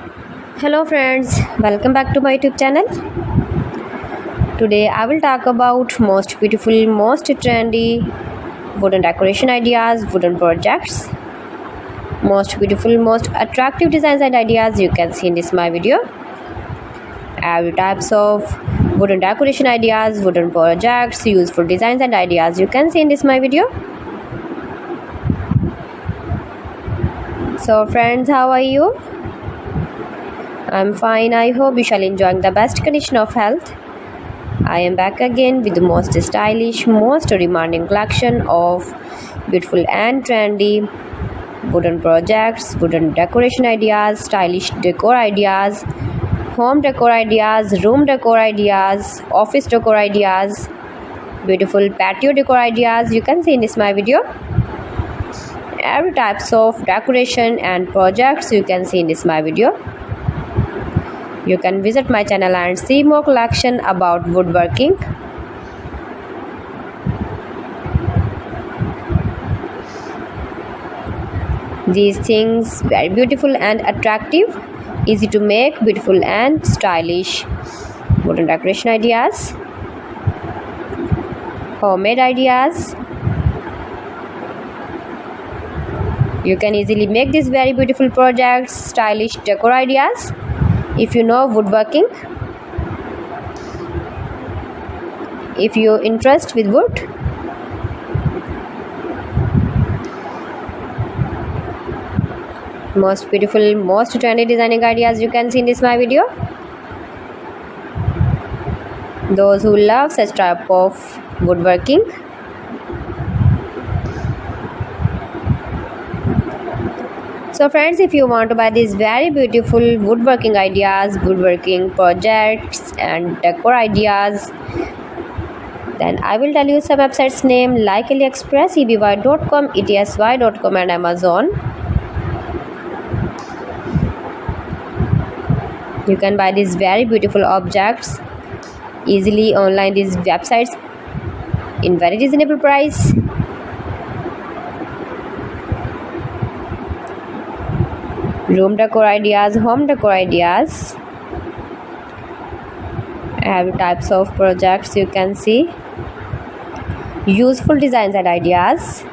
Hello friends, welcome back to my YouTube channel. Today I will talk about most beautiful, most trendy wooden decoration ideas, wooden projects, most beautiful, most attractive designs and ideas you can see in this my video. Every types of wooden decoration ideas, wooden projects, useful designs and ideas you can see in this my video. So friends, how are you? I'm fine. I hope you shall enjoying the best condition of health. I am back again with the most stylish, most demanding collection of beautiful and trendy wooden projects, wooden decoration ideas, stylish decor ideas, home decor ideas, room decor ideas, office decor ideas, beautiful patio decor ideas you can see in this my video. Every types of decoration and projects you can see in this my video. You can visit my channel and see more collection about woodworking. These things very beautiful and attractive, easy to make, beautiful and stylish wooden decoration ideas, homemade ideas. You can easily make these very beautiful projects, stylish decor ideas. If you know woodworking, if you interest with wood, most beautiful, most trendy designing ideas you can see in this my video. Those who love such type of woodworking, so friends, if you want to buy these very beautiful woodworking ideas, woodworking projects and decor ideas, then I will tell you some websites name like AliExpress, eby.com, etsy.com and Amazon. You can buy these very beautiful objects easily online, these websites in very reasonable price. Room decor ideas, home decor ideas, every types of projects you can see, useful designs and ideas,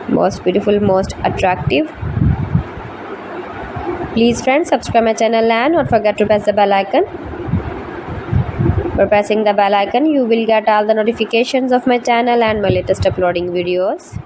most beautiful, most attractive. Please friends, subscribe my channel and don't forget to press the bell icon. For pressing the bell icon, you will get all the notifications of my channel and my latest uploading videos.